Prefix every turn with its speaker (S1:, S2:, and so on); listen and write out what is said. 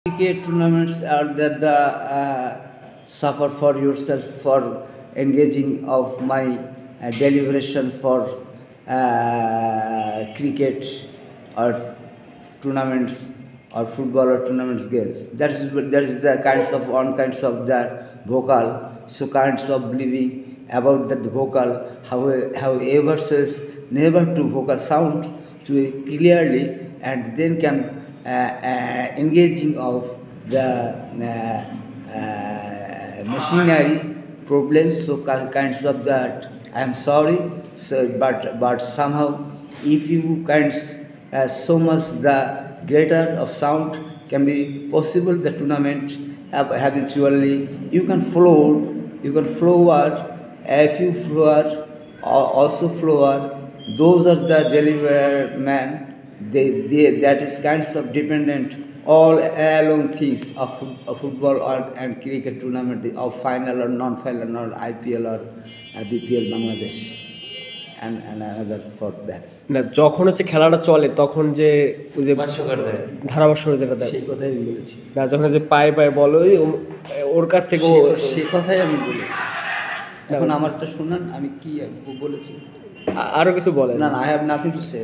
S1: Cricket tournaments are that the suffer for yourself for engaging of my deliberation for cricket or tournaments or football or tournaments games. That is the kinds of one kinds of the vocal, so kinds of believing about that vocal, however says never to vocal sound to clearly and then can engaging of the machinery problems, so kinds of that. I am sorry, so but somehow if you kinds so much the greater of sound can be possible the tournament habitually you can floor if you floor also floor those are the deliverer man they that is kinds of dependent all along things of football and cricket tournament of final or non-final or IPL or BPL Bangladesh and another for that.
S2: না যখন হচ্ছে খেলাটা চলে তখন যে ওই যে
S1: ভাষ্যকার দেয়
S2: ধারাভাষ্য যেটা দেয়
S1: সেই কথাই আমি বলেছি
S2: না যখন যে পায়ে পায়ে বলো ওর কাছ থেকে
S1: সেই কথাই আমি বলেছি। এখন আমারটা শুনান আমি কি বলেছি
S2: আরো কিছু বলে
S1: না I have nothing to say